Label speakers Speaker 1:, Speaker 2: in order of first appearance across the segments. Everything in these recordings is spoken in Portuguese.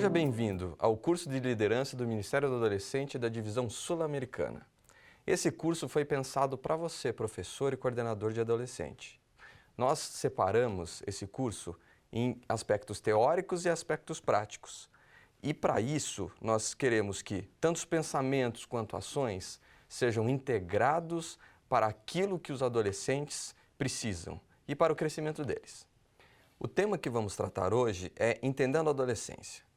Speaker 1: Seja bem-vindo ao curso de liderança do Ministério do Adolescente da Divisão Sul-Americana. Esse curso foi pensado para você, professor e coordenador de adolescente. Nós separamos esse curso em aspectos teóricos e aspectos práticos. E para isso, nós queremos que tanto os pensamentos quanto ações sejam integrados para aquilo que os adolescentes precisam e para o crescimento deles. O tema que vamos tratar hoje é Entendendo a Adolescência.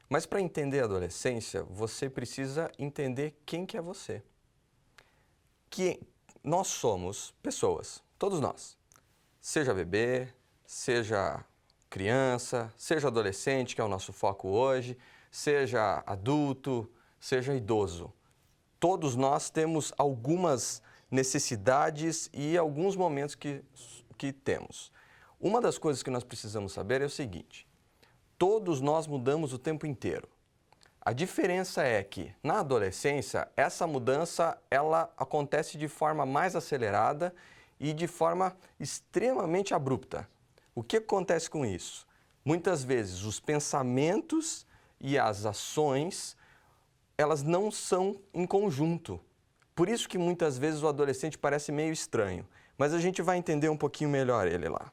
Speaker 1: Mas para entender a adolescência, você precisa entender quem que é você. Que nós somos pessoas, todos nós. Seja bebê, seja criança, seja adolescente, que é o nosso foco hoje, seja adulto, seja idoso. Todos nós temos algumas necessidades e alguns momentos que temos. Uma das coisas que nós precisamos saber é o seguinte: todos nós mudamos o tempo inteiro. A diferença é que, na adolescência, essa mudança ela acontece de forma mais acelerada e de forma extremamente abrupta. O que acontece com isso? Muitas vezes os pensamentos e as ações, elas não são em conjunto. Por isso que muitas vezes o adolescente parece meio estranho, mas a gente vai entender um pouquinho melhor ele lá.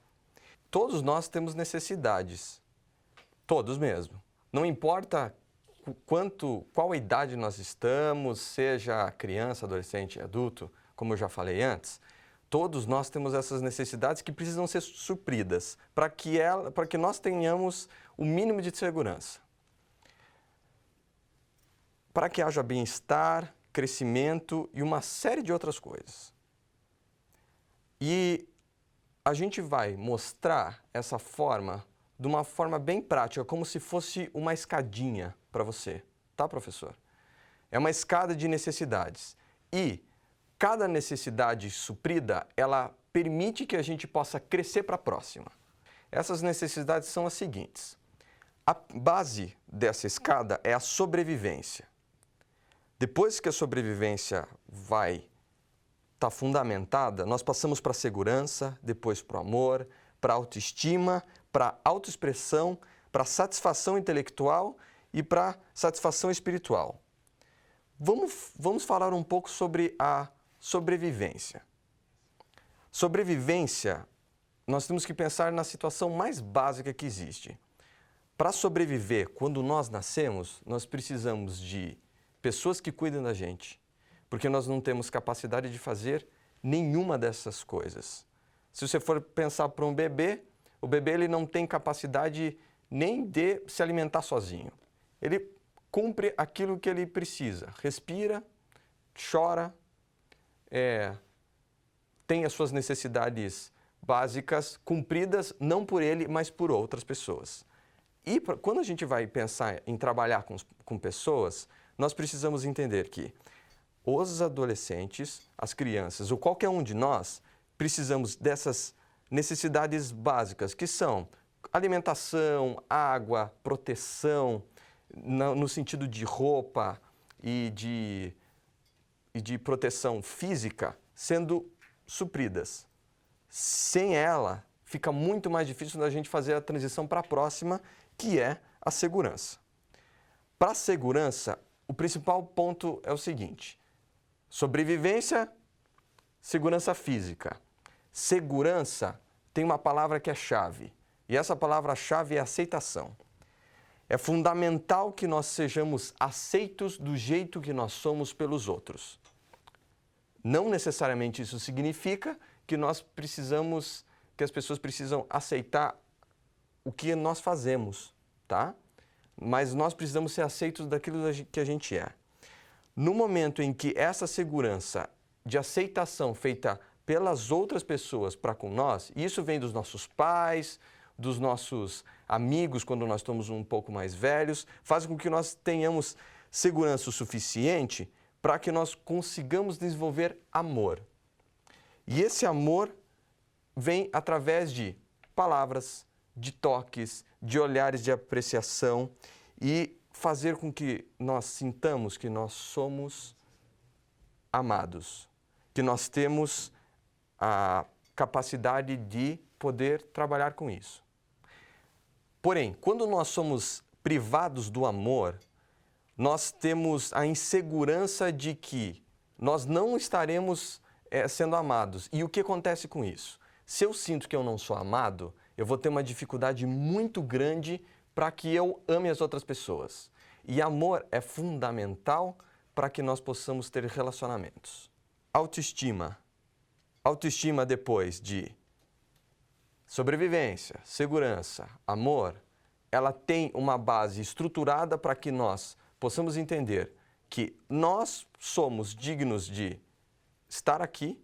Speaker 1: Todos nós temos necessidades. Todos mesmo. Não importa qual idade nós estamos, seja criança, adolescente, adulto, como eu já falei antes, todos nós temos essas necessidades que precisam ser supridas para que nós tenhamos o mínimo de segurança. Para que haja bem-estar, crescimento e uma série de outras coisas. E a gente vai mostrar essa forma de uma forma bem prática, como se fosse uma escadinha para você, tá, professor? É uma escada de necessidades. E cada necessidade suprida, ela permite que a gente possa crescer para a próxima. Essas necessidades são as seguintes. A base dessa escada é a sobrevivência. Depois que a sobrevivência vai estar fundamentada, nós passamos para a segurança, depois para o amor, para a autoestima, para a autoexpressão, para a satisfação intelectual e para a satisfação espiritual. Vamos falar um pouco sobre a sobrevivência. Sobrevivência, nós temos que pensar na situação mais básica que existe. Para sobreviver, quando nós nascemos, nós precisamos de pessoas que cuidem da gente, porque nós não temos capacidade de fazer nenhuma dessas coisas. Se você for pensar para um bebê, o bebê ele não tem capacidade nem de se alimentar sozinho. Ele cumpre aquilo que ele precisa. Respira, chora, tem as suas necessidades básicas cumpridas não por ele, mas por outras pessoas. E quando a gente vai pensar em trabalhar com pessoas, nós precisamos entender que os adolescentes, as crianças ou qualquer um de nós, precisamos dessas necessidades básicas, que são alimentação, água, proteção, no sentido de roupa e de proteção física, sendo supridas. Sem ela, fica muito mais difícil da gente fazer a transição para a próxima, que é a segurança. Para a segurança, o principal ponto é o seguinte: sobrevivência, segurança física. Segurança tem uma palavra que é chave, e essa palavra-chave é aceitação. É fundamental que nós sejamos aceitos do jeito que nós somos pelos outros. Não necessariamente isso significa que que as pessoas precisam aceitar o que nós fazemos, tá? Mas nós precisamos ser aceitos daquilo que a gente é. No momento em que essa segurança de aceitação feita pelas outras pessoas para com nós, e isso vem dos nossos pais, dos nossos amigos quando nós estamos um pouco mais velhos, faz com que nós tenhamos segurança o suficiente para que nós consigamos desenvolver amor. E esse amor vem através de palavras, de toques, de olhares de apreciação e fazer com que nós sintamos que nós somos amados, que nós temos a capacidade de poder trabalhar com isso. Porém, quando nós somos privados do amor, nós temos a insegurança de que nós não estaremos sendo amados. E o que acontece com isso? Se eu sinto que eu não sou amado, eu vou ter uma dificuldade muito grande para que eu ame as outras pessoas. E amor é fundamental para que nós possamos ter relacionamentos. Autoestima. Autoestima depois de sobrevivência, segurança, amor, ela tem uma base estruturada para que nós possamos entender que nós somos dignos de estar aqui,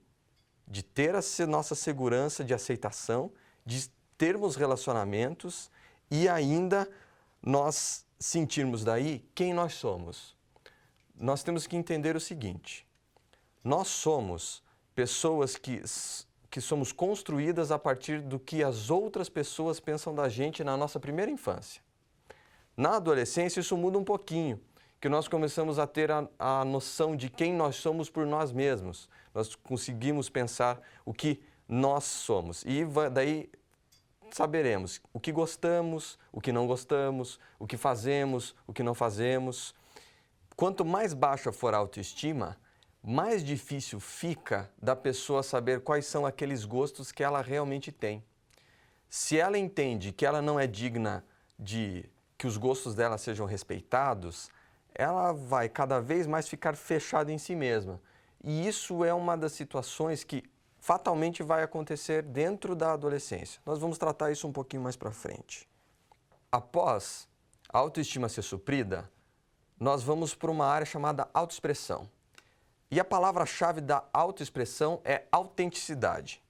Speaker 1: de ter a nossa segurança de aceitação, de termos relacionamentos e ainda nós sentirmos daí quem nós somos. Nós temos que entender o seguinte: nós somos pessoas que somos construídas a partir do que as outras pessoas pensam da gente na nossa primeira infância. Na adolescência isso muda um pouquinho, que nós começamos a ter a noção de quem nós somos por nós mesmos. Nós conseguimos pensar o que nós somos e daí saberemos o que gostamos, o que não gostamos, o que fazemos, o que não fazemos. Quanto mais baixa for a autoestima, mais difícil fica da pessoa saber quais são aqueles gostos que ela realmente tem. Se ela entende que ela não é digna de que os gostos dela sejam respeitados, ela vai cada vez mais ficar fechada em si mesma. E isso é uma das situações que fatalmente vai acontecer dentro da adolescência. Nós vamos tratar isso um pouquinho mais para frente. Após a autoestima ser suprida, nós vamos para uma área chamada autoexpressão. E a palavra-chave da autoexpressão é autenticidade.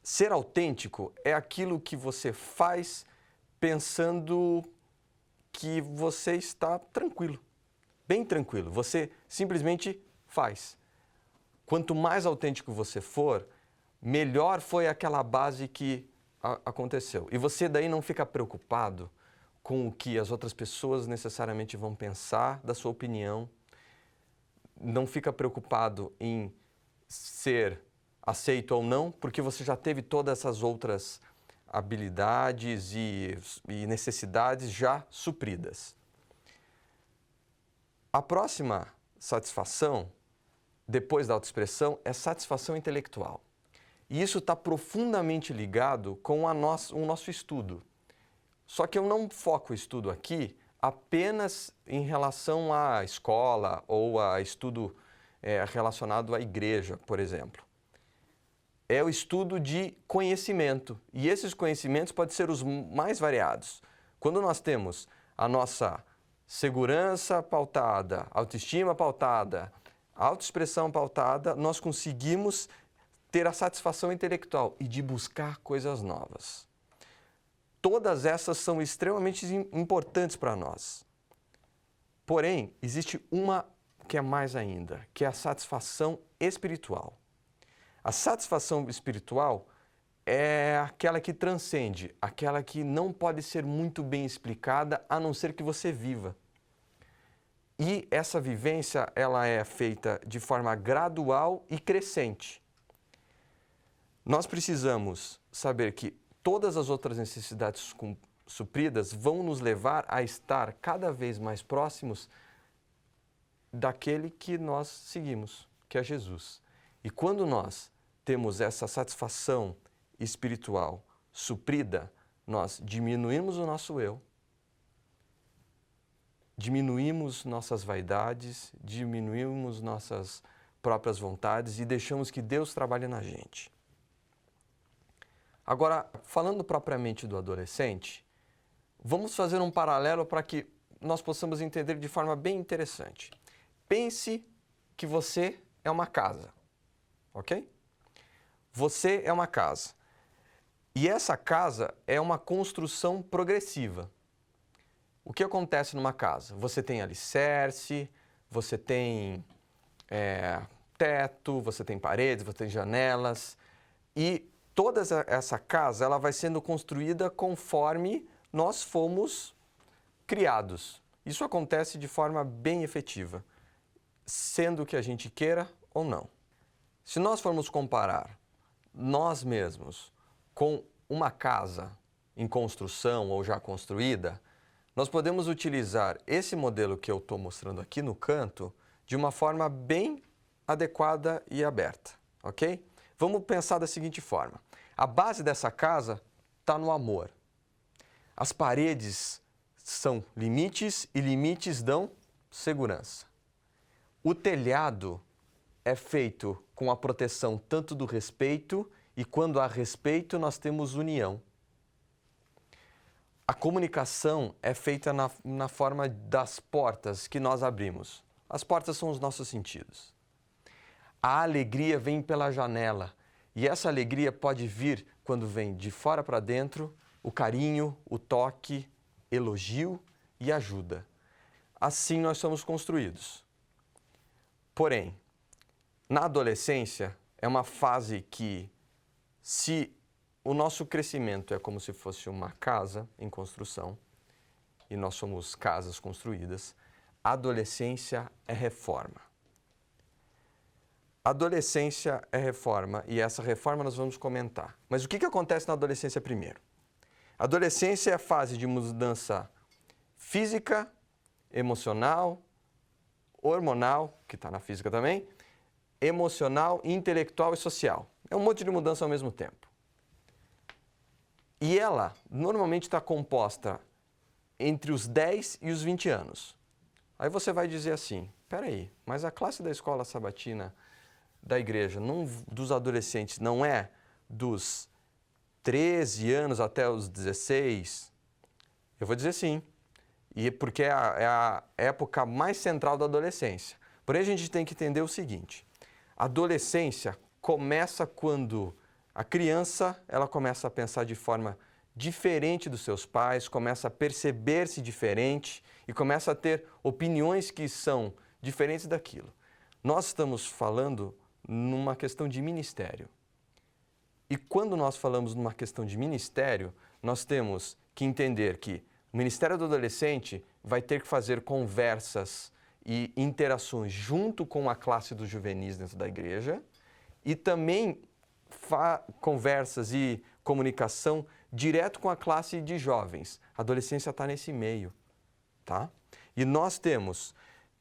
Speaker 1: Ser autêntico é aquilo que você faz pensando que você está tranquilo, bem tranquilo. Você simplesmente faz. Quanto mais autêntico você for, melhor foi aquela base que aconteceu. E você daí não fica preocupado com o que as outras pessoas necessariamente vão pensar da sua opinião. Não fica preocupado em ser aceito ou não, porque você já teve todas essas outras habilidades e necessidades já supridas. A próxima satisfação, depois da autoexpressão, é satisfação intelectual. E isso está profundamente ligado com o nosso estudo. Só que eu não foco o estudo aqui apenas em relação à escola ou a estudo relacionado à igreja, por exemplo. É o estudo de conhecimento. E esses conhecimentos podem ser os mais variados. Quando nós temos a nossa segurança pautada, autoestima pautada, autoexpressão pautada, nós conseguimos ter a satisfação intelectual e de buscar coisas novas. Todas essas são extremamente importantes para nós. Porém, existe uma que é mais ainda, que é a satisfação espiritual. A satisfação espiritual é aquela que transcende, aquela que não pode ser muito bem explicada, a não ser que você viva. E essa vivência, ela é feita de forma gradual e crescente. Nós precisamos saber que todas as outras necessidades supridas vão nos levar a estar cada vez mais próximos daquele que nós seguimos, que é Jesus. E quando nós temos essa satisfação espiritual suprida, nós diminuímos o nosso eu, diminuímos nossas vaidades, diminuímos nossas próprias vontades e deixamos que Deus trabalhe na gente. Agora, falando propriamente do adolescente, vamos fazer um paralelo para que nós possamos entender de forma bem interessante. Pense que você é uma casa, ok? Você é uma casa. E essa casa é uma construção progressiva. O que acontece numa casa? Você tem alicerce, você tem teto, você tem paredes, você tem janelas e toda essa casa ela vai sendo construída conforme nós fomos criados. Isso acontece de forma bem efetiva, sendo que a gente queira ou não. Se nós formos comparar nós mesmos com uma casa em construção ou já construída, nós podemos utilizar esse modelo que eu estou mostrando aqui no canto de uma forma bem adequada e aberta, ok? Vamos pensar da seguinte forma. A base dessa casa está no amor. As paredes são limites e limites dão segurança. O telhado é feito com a proteção tanto do respeito e quando há respeito nós temos união. A comunicação é feita na forma das portas que nós abrimos. As portas são os nossos sentidos. A alegria vem pela janela e essa alegria pode vir quando vem de fora para dentro, o carinho, o toque, elogio e ajuda. Assim nós somos construídos. Porém, na adolescência é uma fase que, se o nosso crescimento é como se fosse uma casa em construção, e nós somos casas construídas, a adolescência é reforma. Adolescência é reforma e essa reforma nós vamos comentar. Mas o que acontece na adolescência primeiro? A adolescência é a fase de mudança física, emocional, hormonal, que está na física também, emocional, intelectual e social. É um monte de mudança ao mesmo tempo. E ela normalmente está composta entre os 10 e os 20 anos. Aí você vai dizer assim, peraí, mas a classe da escola sabatina da igreja, dos adolescentes, não é dos 13 anos até os 16? Eu vou dizer sim, e porque é a época mais central da adolescência. Porém, a gente tem que entender o seguinte, a adolescência começa quando a criança ela começa a pensar de forma diferente dos seus pais, começa a perceber-se diferente e começa a ter opiniões que são diferentes daquilo. Nós estamos falando numa questão de ministério. E quando nós falamos numa questão de ministério, nós temos que entender que o ministério do adolescente vai ter que fazer conversas e interações junto com a classe dos juvenis dentro da igreja e também conversas e comunicação direto com a classe de jovens. A adolescência está nesse meio, tá? E nós temos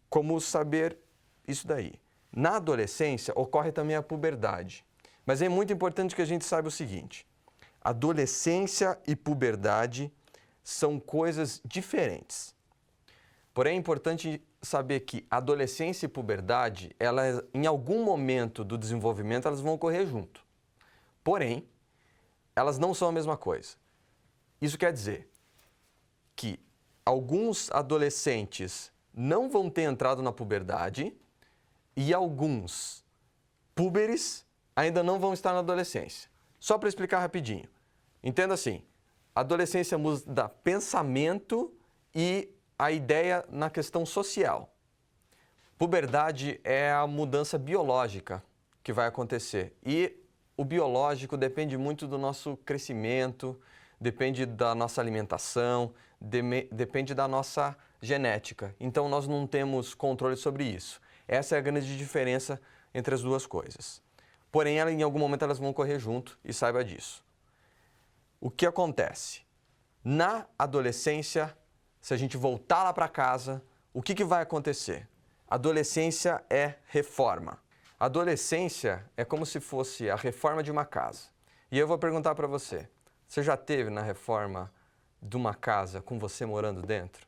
Speaker 1: como saber isso daí. Na adolescência ocorre também a puberdade. Mas é muito importante que a gente saiba o seguinte, adolescência e puberdade são coisas diferentes. Porém, é importante saber que adolescência e puberdade, em algum momento do desenvolvimento, elas vão ocorrer junto. Porém, elas não são a mesma coisa. Isso quer dizer que alguns adolescentes não vão ter entrado na puberdade e alguns púberes ainda não vão estar na adolescência. Só para explicar rapidinho. Entenda assim, a adolescência muda pensamento e a ideia na questão social. Puberdade é a mudança biológica que vai acontecer. E o biológico depende muito do nosso crescimento, depende da nossa alimentação, depende da nossa genética. Então, nós não temos controle sobre isso. Essa é a grande diferença entre as duas coisas. Porém, em algum momento elas vão correr junto e saiba disso. O que acontece? Na adolescência, se a gente voltar lá para casa, o que vai acontecer? Adolescência é reforma. Adolescência é como se fosse a reforma de uma casa. E eu vou perguntar para você, você já teve na reforma de uma casa com você morando dentro?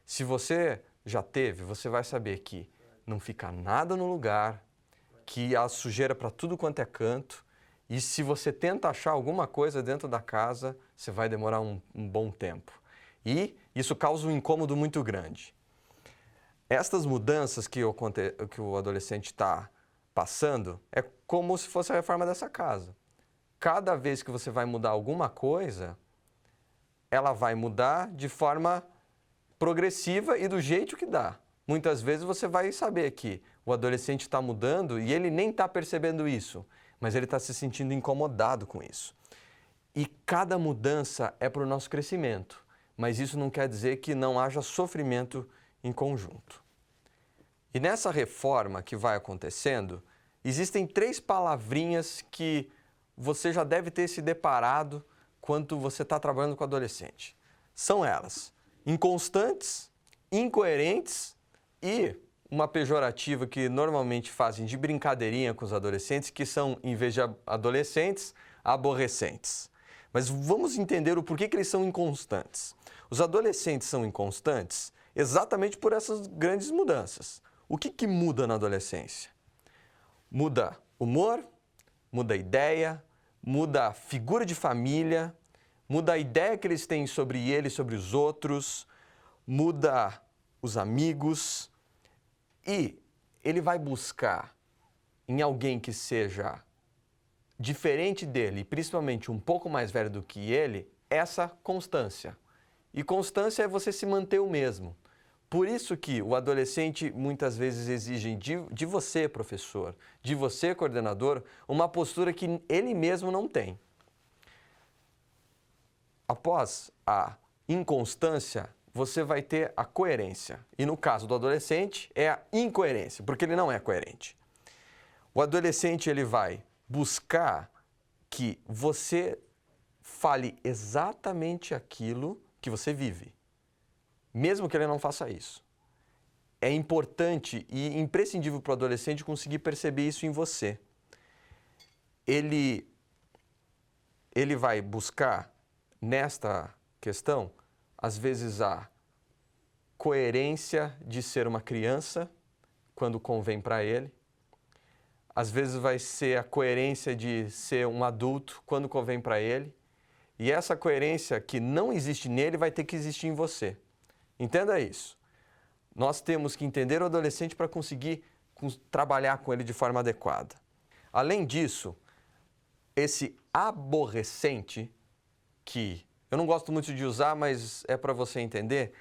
Speaker 1: Se você já teve, você vai saber que não fica nada no lugar, que há sujeira para tudo quanto é canto, e se você tenta achar alguma coisa dentro da casa, você vai demorar um bom tempo. E isso causa um incômodo muito grande. Estas mudanças que o adolescente está passando é como se fosse a reforma dessa casa. Cada vez que você vai mudar alguma coisa, ela vai mudar de forma progressiva e do jeito que dá. Muitas vezes você vai saber que o adolescente está mudando e ele nem está percebendo isso, mas ele está se sentindo incomodado com isso. E cada mudança é para o nosso crescimento, mas isso não quer dizer que não haja sofrimento em conjunto. E nessa reforma que vai acontecendo, existem 3 palavrinhas que você já deve ter se deparado quando você está trabalhando com adolescente. São elas: inconstantes, incoerentes e uma pejorativa que normalmente fazem de brincadeirinha com os adolescentes, que são, em vez de adolescentes, aborrecentes. Mas vamos entender o porquê que eles são inconstantes. Os adolescentes são inconstantes exatamente por essas grandes mudanças. O que muda na adolescência? Muda humor, muda ideia, muda a figura de família, muda a ideia que eles têm sobre ele e sobre os outros, muda os amigos e ele vai buscar em alguém que seja diferente dele, principalmente um pouco mais velho do que ele, essa constância. E constância é você se manter o mesmo. Por isso que o adolescente muitas vezes exige de você, professor, de você, coordenador, uma postura que ele mesmo não tem. Após a inconstância, você vai ter a coerência. E no caso do adolescente, é a incoerência, porque ele não é coerente. O adolescente ele vai buscar que você fale exatamente aquilo que você vive, mesmo que ele não faça isso. É importante e imprescindível para o adolescente conseguir perceber isso em você. Ele vai buscar, nesta questão, às vezes a coerência de ser uma criança, quando convém para ele. Às vezes vai ser a coerência de ser um adulto, quando convém para ele. E essa coerência que não existe nele vai ter que existir em você. Entenda isso. Nós temos que entender o adolescente para conseguir trabalhar com ele de forma adequada. Além disso, esse aborrecente, que eu não gosto muito de usar, mas é para você entender,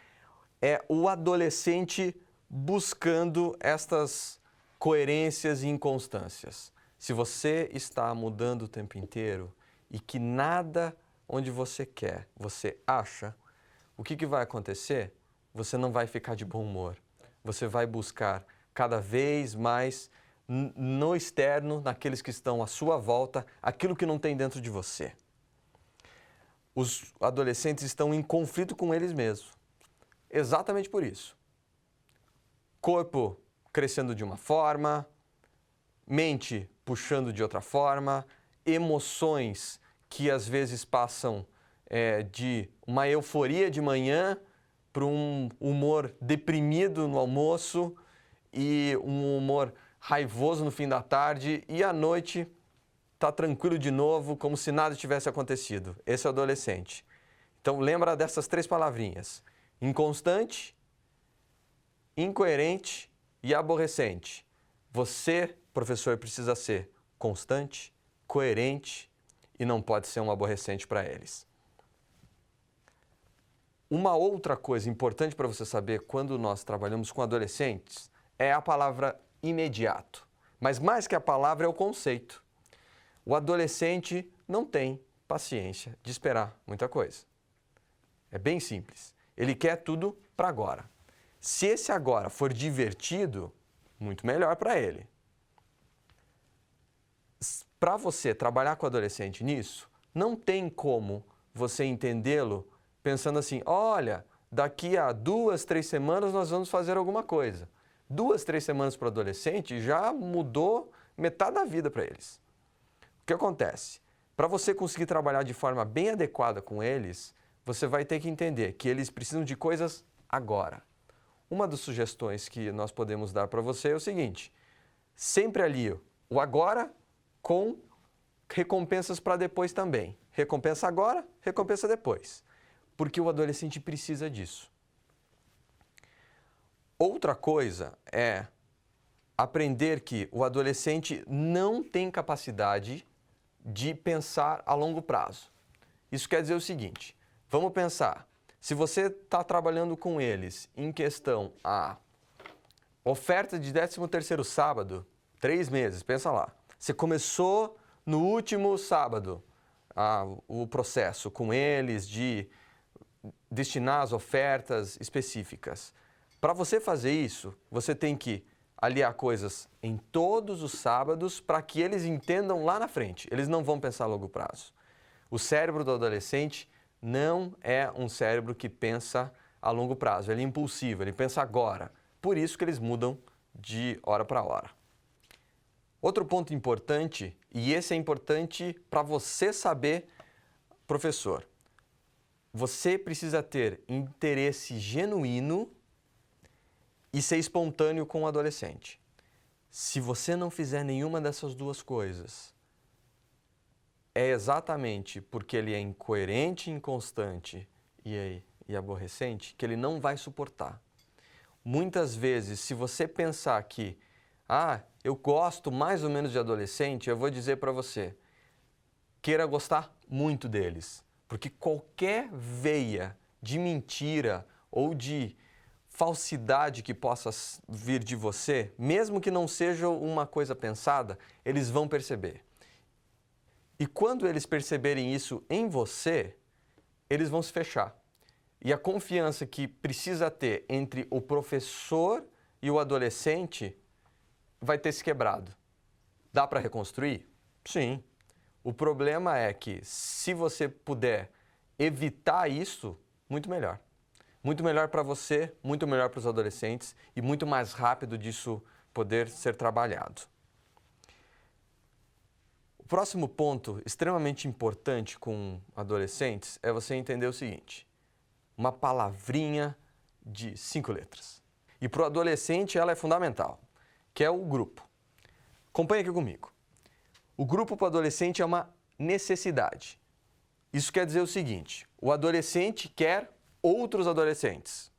Speaker 1: é o adolescente buscando estas coerências e inconstâncias. Se você está mudando o tempo inteiro e que nada onde você quer, você acha, o que vai acontecer? Você não vai ficar de bom humor. Você vai buscar cada vez mais no externo, naqueles que estão à sua volta, aquilo que não tem dentro de você. Os adolescentes estão em conflito com eles mesmos. Exatamente por isso. Corpo crescendo de uma forma, mente puxando de outra forma, emoções que às vezes passam de uma euforia de manhã para um humor deprimido no almoço e um humor raivoso no fim da tarde e à noite está tranquilo de novo, como se nada tivesse acontecido. Esse é o adolescente. Então lembra dessas 3 palavrinhas: inconstante, incoerente e aborrecente. Você, professor, precisa ser constante, coerente e não pode ser um aborrecente para eles. Uma outra coisa importante para você saber quando nós trabalhamos com adolescentes é a palavra imediato. Mas mais que a palavra é o conceito. O adolescente não tem paciência de esperar muita coisa. É bem simples. Ele quer tudo para agora. Se esse agora for divertido, muito melhor para ele. Para você trabalhar com o adolescente nisso, não tem como você entendê-lo pensando assim: olha, daqui a 2, 3 semanas nós vamos fazer alguma coisa. 2, 3 semanas para o adolescente já mudou metade da vida para eles. O que acontece? Para você conseguir trabalhar de forma bem adequada com eles, você vai ter que entender que eles precisam de coisas agora. Uma das sugestões que nós podemos dar para você é o seguinte: sempre ali o agora com recompensas para depois também. Recompensa agora, recompensa depois. Porque o adolescente precisa disso. Outra coisa é aprender que o adolescente não tem capacidade de pensar a longo prazo. Isso quer dizer o seguinte: vamos pensar, se você está trabalhando com eles em questão a oferta de 13º sábado, 3 meses, pensa lá. Você começou no último sábado o processo com eles de destinar as ofertas específicas. Para você fazer isso, você tem que aliar coisas em todos os sábados para que eles entendam lá na frente. Eles não vão pensar a longo prazo. O cérebro do adolescente não é um cérebro que pensa a longo prazo, ele é impulsivo, ele pensa agora. Por isso que eles mudam de hora para hora. Outro ponto importante, e esse é importante para você saber, professor, você precisa ter interesse genuíno e ser espontâneo com o adolescente. Se você não fizer nenhuma dessas duas coisas, é exatamente porque ele é incoerente, inconstante e aborrecente que ele não vai suportar. Muitas vezes, se você pensar que, eu gosto mais ou menos de adolescente, eu vou dizer para você, queira gostar muito deles. Porque qualquer veia de mentira ou de falsidade que possa vir de você, mesmo que não seja uma coisa pensada, eles vão perceber. E quando eles perceberem isso em você, eles vão se fechar. E a confiança que precisa ter entre o professor e o adolescente vai ter se quebrado. Dá para reconstruir? Sim. O problema é que, se você puder evitar isso, muito melhor. Muito melhor para você, muito melhor para os adolescentes e muito mais rápido disso poder ser trabalhado. O próximo ponto, extremamente importante com adolescentes, é você entender o seguinte: uma palavrinha de 5 letras. E para o adolescente ela é fundamental, que é o grupo. Acompanhe aqui comigo. O grupo para o adolescente é uma necessidade. Isso quer dizer o seguinte: o adolescente quer outros adolescentes.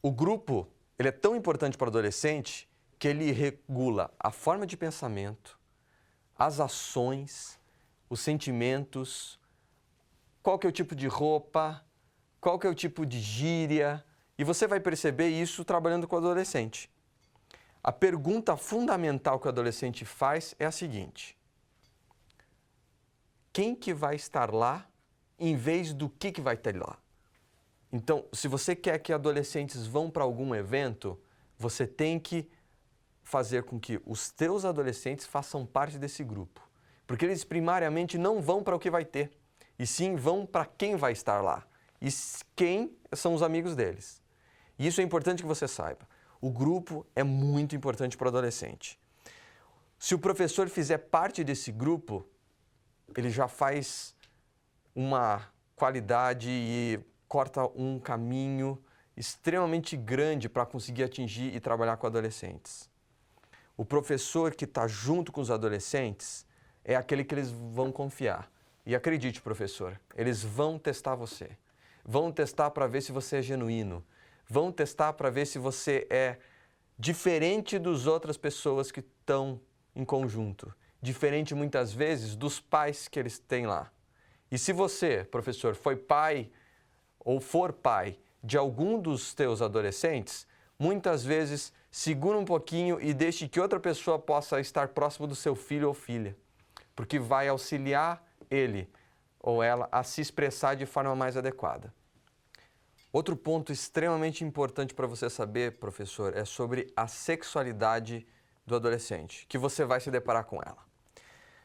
Speaker 1: O grupo ele é tão importante para o adolescente que ele regula a forma de pensamento, as ações, os sentimentos, qual que é o tipo de roupa, qual que é o tipo de gíria, e você vai perceber isso trabalhando com o adolescente. A pergunta fundamental que o adolescente faz é a seguinte: quem que vai estar lá em vez do que vai ter lá? Então, se você quer que adolescentes vão para algum evento, você tem que fazer com que os teus adolescentes façam parte desse grupo. Porque eles primariamente não vão para o que vai ter, e sim vão para quem vai estar lá. E quem são os amigos deles. E isso é importante que você saiba. O grupo é muito importante para o adolescente. Se o professor fizer parte desse grupo, ele já faz uma qualidade e corta um caminho extremamente grande para conseguir atingir e trabalhar com adolescentes. O professor que está junto com os adolescentes é aquele que eles vão confiar. E acredite, professor, eles vão testar você. Vão testar para ver se você é genuíno. Vão testar para ver se você é diferente das outras pessoas que estão em conjunto. Diferente, muitas vezes, dos pais que eles têm lá. E se você, professor, foi pai ou for pai de algum dos teus adolescentes, muitas vezes segura um pouquinho e deixe que outra pessoa possa estar próximo do seu filho ou filha, porque vai auxiliar ele ou ela a se expressar de forma mais adequada. Outro ponto extremamente importante para você saber, professor, é sobre a sexualidade do adolescente, que você vai se deparar com ela.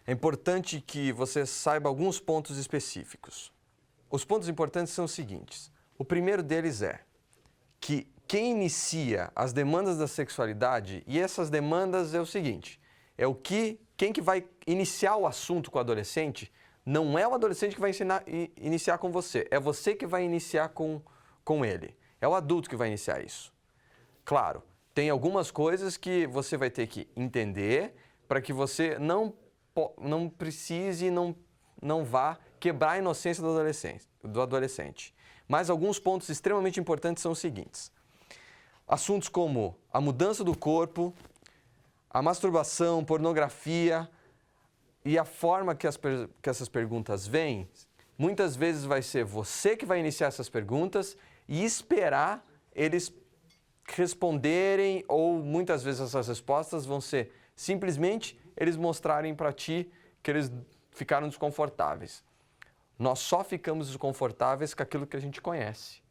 Speaker 1: É importante que você saiba alguns pontos específicos. Os pontos importantes são os seguintes. O primeiro deles é que quem inicia as demandas da sexualidade, e essas demandas é o seguinte, quem que vai iniciar o assunto com o adolescente, não é o adolescente que vai iniciar com você, é você que vai iniciar com ele. É o adulto que vai iniciar isso. Claro, tem algumas coisas que você vai ter que entender para que você não precise, não vá quebrar a inocência do adolescente. Mas alguns pontos extremamente importantes são os seguintes. Assuntos como a mudança do corpo, a masturbação, pornografia e a forma que essas perguntas vêm, muitas vezes vai ser você que vai iniciar essas perguntas e esperar eles responderem, ou muitas vezes essas respostas vão ser simplesmente eles mostrarem para ti que eles ficaram desconfortáveis. Nós só ficamos desconfortáveis com aquilo que a gente conhece.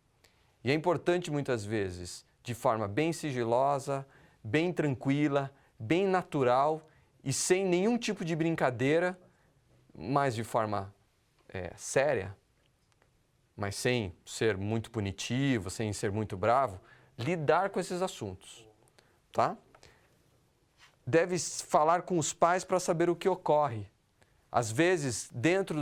Speaker 1: E é importante muitas vezes, de forma bem sigilosa, bem tranquila, bem natural e sem nenhum tipo de brincadeira, mas de forma séria, mas sem ser muito punitivo, sem ser muito bravo, lidar com esses assuntos, tá? Deve falar com os pais para saber o que ocorre. Às vezes, dentro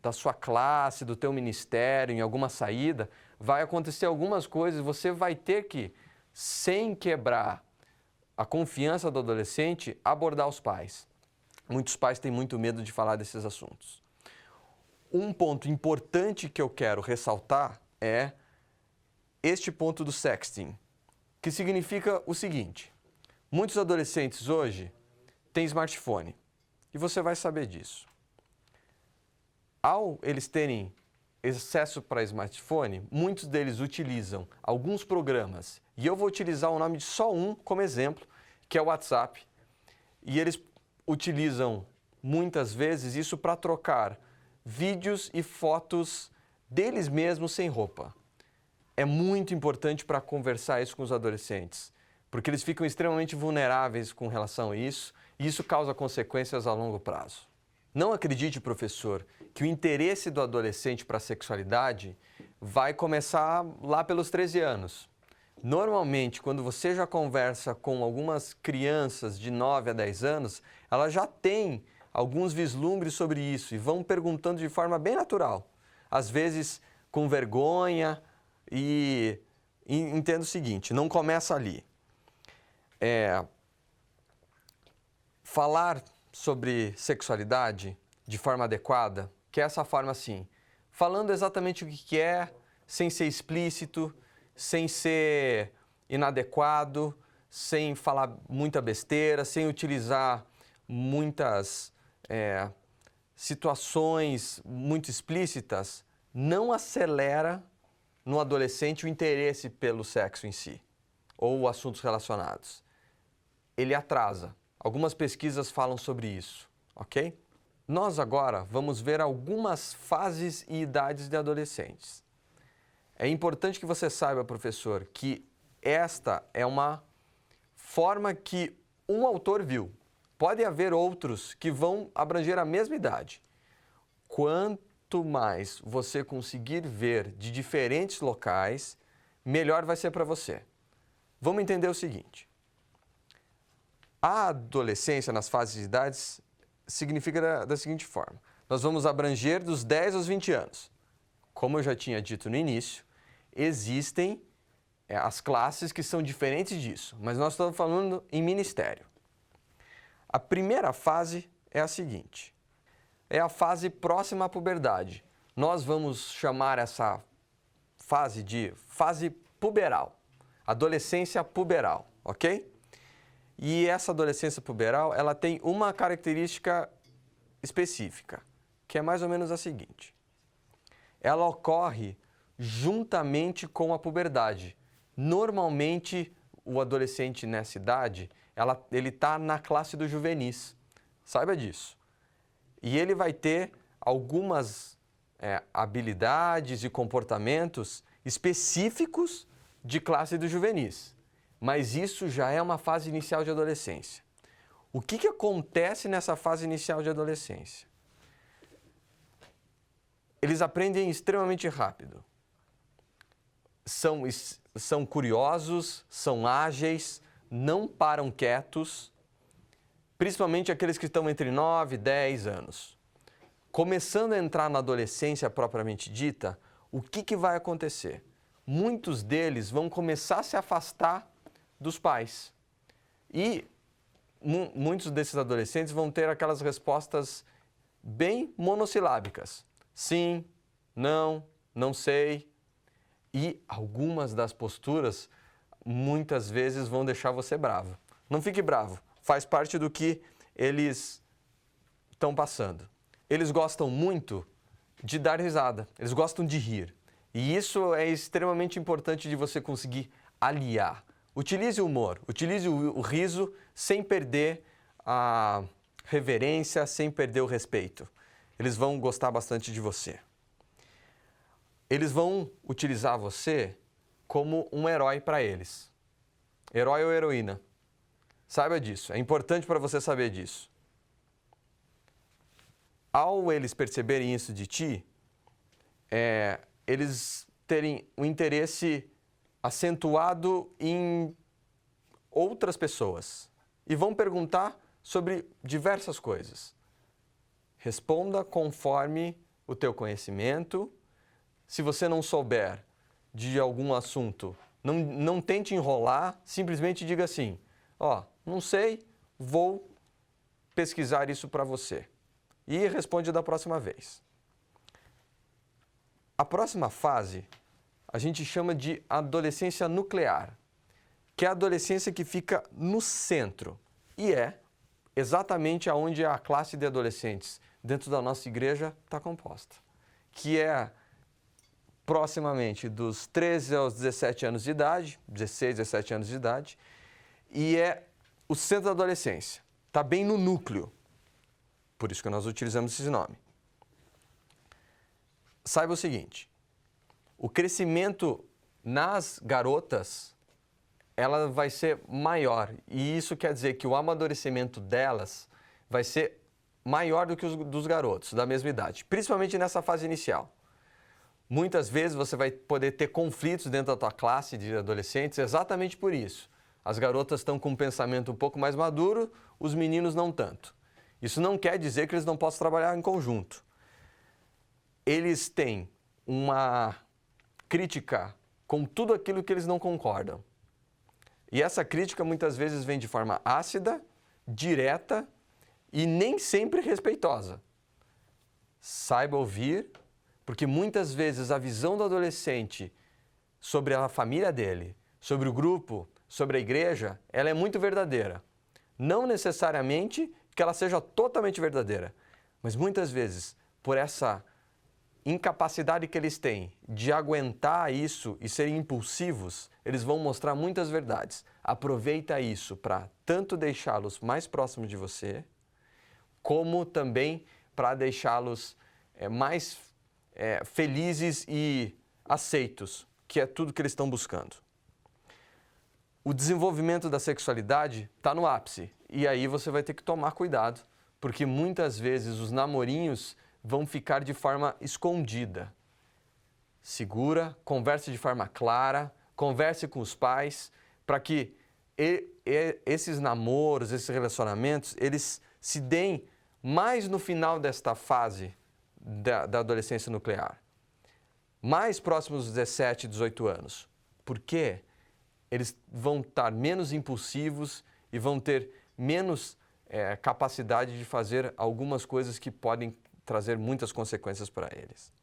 Speaker 1: da sua classe, do teu ministério, em alguma saída, vai acontecer algumas coisas, você vai ter que, sem quebrar a confiança do adolescente, abordar os pais. Muitos pais têm muito medo de falar desses assuntos. Um ponto importante que eu quero ressaltar é este ponto do sexting, que significa o seguinte: muitos adolescentes hoje têm smartphone e você vai saber disso. Ao eles terem acesso para smartphone, muitos deles utilizam alguns programas, e eu vou utilizar o nome de só um como exemplo, que é o WhatsApp, e eles utilizam muitas vezes isso para trocar vídeos e fotos deles mesmos sem roupa. É muito importante para conversar isso com os adolescentes, porque eles ficam extremamente vulneráveis com relação a isso, e isso causa consequências a longo prazo. Não acredite, professor, que o interesse do adolescente para a sexualidade vai começar lá pelos 13 anos. Normalmente, quando você já conversa com algumas crianças de 9 a 10 anos, elas já têm alguns vislumbres sobre isso e vão perguntando de forma bem natural. Às vezes com vergonha, e entenda o seguinte, não começa ali. Falar sobre sexualidade de forma adequada, que é essa forma assim, falando exatamente o que é, sem ser explícito, sem ser inadequado, sem falar muita besteira, sem utilizar muitas situações muito explícitas, não acelera no adolescente o interesse pelo sexo em si, ou assuntos relacionados. Ele atrasa. Algumas pesquisas falam sobre isso, ok? Nós agora vamos ver algumas fases e idades de adolescentes. É importante que você saiba, professor, que esta é uma forma que um autor viu. Pode haver outros que vão abranger a mesma idade. Quanto mais você conseguir ver de diferentes locais, melhor vai ser para você. Vamos entender o seguinte. A adolescência nas fases de idades significa da seguinte forma. Nós vamos abranger dos 10 aos 20 anos. Como eu já tinha dito no início, existem as classes que são diferentes disso, mas nós estamos falando em ministério. A primeira fase é a seguinte, é a fase próxima à puberdade. Nós vamos chamar essa fase de fase puberal, adolescência puberal, ok? E essa adolescência puberal, ela tem uma característica específica, que é mais ou menos a seguinte. Ela ocorre juntamente com a puberdade. Normalmente, o adolescente nessa idade, ele está na classe dos juvenis. Saiba disso. E ele vai ter algumas habilidades e comportamentos específicos de classe dos juvenis. Mas isso já é uma fase inicial de adolescência. O que acontece nessa fase inicial de adolescência? Eles aprendem extremamente rápido. São curiosos, são ágeis, não param quietos, principalmente aqueles que estão entre 9 e 10 anos. Começando a entrar na adolescência propriamente dita, o que vai acontecer? Muitos deles vão começar a se afastar dos pais. E muitos desses adolescentes vão ter aquelas respostas bem monossilábicas. Sim, não, não sei. E algumas das posturas, muitas vezes, vão deixar você bravo. Não fique bravo, faz parte do que eles estão passando. Eles gostam muito de dar risada, eles gostam de rir. E isso é extremamente importante de você conseguir aliar. Utilize o humor, utilize o riso sem perder a reverência, sem perder o respeito. Eles vão gostar bastante de você. Eles vão utilizar você como um herói para eles. Herói ou heroína. Saiba disso, é importante para você saber disso. Ao eles perceberem isso de ti, eles terem um interesse acentuado em outras pessoas e vão perguntar sobre diversas coisas. Responda conforme o teu conhecimento. Se você não souber de algum assunto, não tente enrolar, simplesmente diga assim, não sei, vou pesquisar isso para você. E responde da próxima vez. A próxima fase a gente chama de adolescência nuclear, que é a adolescência que fica no centro e é exatamente aonde a classe de adolescentes dentro da nossa igreja está composta, que é proximamente dos 13 aos 17 anos de idade, 16, 17 anos de idade, e é o centro da adolescência, está bem no núcleo, por isso que nós utilizamos esse nome. Saiba o seguinte, o crescimento nas garotas, ela vai ser maior, e isso quer dizer que o amadurecimento delas vai ser maior do que os dos garotos da mesma idade, principalmente nessa fase inicial. Muitas vezes você vai poder ter conflitos dentro da tua classe de adolescentes exatamente por isso. As garotas estão com um pensamento um pouco mais maduro, os meninos não tanto. Isso não quer dizer que eles não possam trabalhar em conjunto. Eles têm uma crítica com tudo aquilo que eles não concordam. E essa crítica muitas vezes vem de forma ácida, direta e nem sempre respeitosa. Saiba ouvir, porque muitas vezes a visão do adolescente sobre a família dele, sobre o grupo, sobre a igreja, ela é muito verdadeira. Não necessariamente que ela seja totalmente verdadeira, mas muitas vezes, por essa incapacidade que eles têm de aguentar isso e serem impulsivos, eles vão mostrar muitas verdades. Aproveita isso para tanto deixá-los mais próximos de você, como também para deixá-los mais felizes e aceitos, que é tudo que eles estão buscando. O desenvolvimento da sexualidade está no ápice, e aí você vai ter que tomar cuidado, porque muitas vezes os namorinhos vão ficar de forma escondida. Segura, converse de forma clara, converse com os pais, para que esses namoros, esses relacionamentos, eles se deem mais no final desta fase da adolescência nuclear, mais próximos dos 17, 18 anos. Por quê? Eles vão estar menos impulsivos e vão ter menos capacidade de fazer algumas coisas que podem trazer muitas consequências para eles.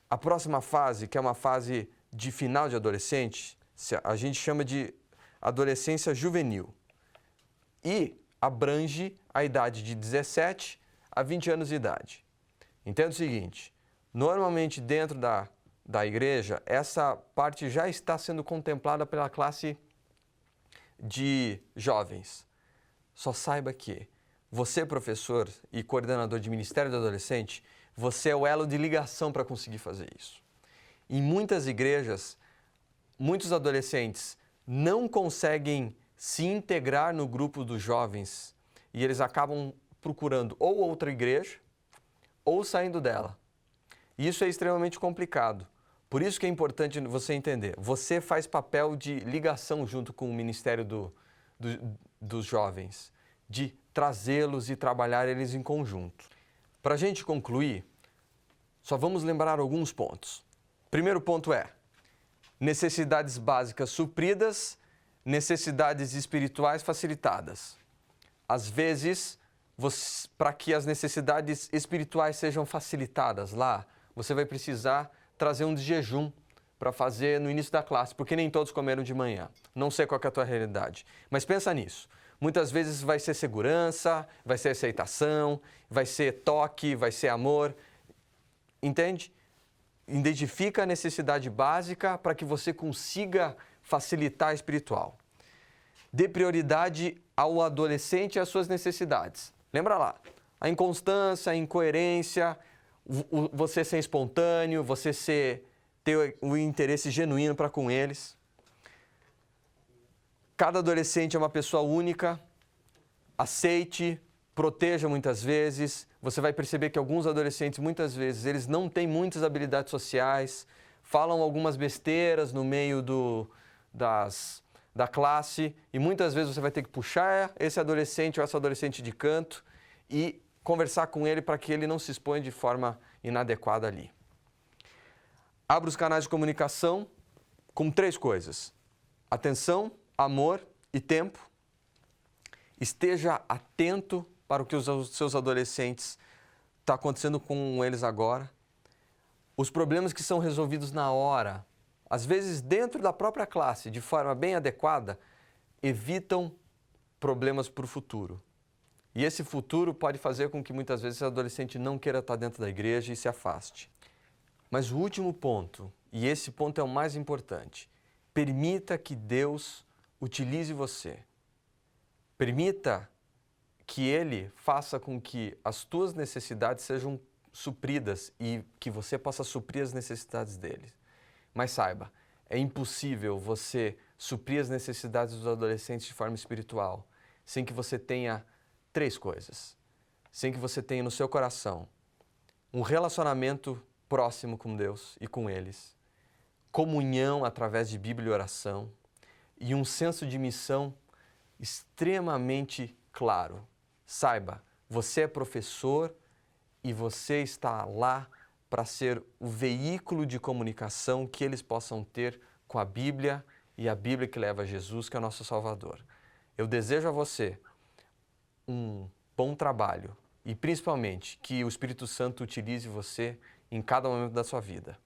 Speaker 1: A próxima fase, que é uma fase de final de adolescente, a gente chama de adolescência juvenil e abrange a idade de 17 a 20 anos de idade. Entenda o seguinte, normalmente dentro da igreja, essa parte já está sendo contemplada pela classe de jovens. Só saiba que você, professor e coordenador de Ministério do Adolescente, você é o elo de ligação para conseguir fazer isso. Em muitas igrejas, muitos adolescentes não conseguem se integrar no grupo dos jovens e eles acabam procurando ou outra igreja ou saindo dela. E isso é extremamente complicado. Por isso que é importante você entender. Você faz papel de ligação junto com o Ministério dos Jovens, de trazê-los e trabalhar eles em conjunto. Para a gente concluir, só vamos lembrar alguns pontos. Primeiro ponto é necessidades básicas supridas, necessidades espirituais facilitadas. Às vezes, para que as necessidades espirituais sejam facilitadas lá, você vai precisar trazer um de jejum para fazer no início da classe, porque nem todos comeram de manhã. Não sei qual que é a tua realidade, mas pensa nisso. Muitas vezes vai ser segurança, vai ser aceitação, vai ser toque, vai ser amor. Entende? Identifica a necessidade básica para que você consiga facilitar a espiritual. Dê prioridade ao adolescente e às suas necessidades. Lembra lá, a inconstância, a incoerência, você ser espontâneo, você ter um interesse genuíno para com eles. Cada adolescente é uma pessoa única. Aceite, proteja muitas vezes. Você vai perceber que alguns adolescentes, muitas vezes, eles não têm muitas habilidades sociais, falam algumas besteiras no meio da classe e muitas vezes você vai ter que puxar esse adolescente ou essa adolescente de canto e conversar com ele para que ele não se exponha de forma inadequada ali. Abra os canais de comunicação com 3 coisas: atenção, amor e tempo. Esteja atento para o que os seus adolescentes está acontecendo com eles agora. Os problemas que são resolvidos na hora, às vezes dentro da própria classe, de forma bem adequada, evitam problemas para o futuro. E esse futuro pode fazer com que muitas vezes o adolescente não queira estar dentro da igreja e se afaste. Mas o último ponto, e esse ponto é o mais importante, permita que Deus utilize você. Permita que Ele faça com que as tuas necessidades sejam supridas e que você possa suprir as necessidades dele. Mas saiba, é impossível você suprir as necessidades dos adolescentes de forma espiritual sem que você tenha 3 coisas. Sem que você tenha no seu coração um relacionamento próximo com Deus e com eles, comunhão através de Bíblia e oração e um senso de missão extremamente claro. Saiba, você é professor e você está lá para ser o veículo de comunicação que eles possam ter com a Bíblia e a Bíblia que leva a Jesus, que é o nosso Salvador. Eu desejo a você um bom trabalho e principalmente que o Espírito Santo utilize você em cada momento da sua vida.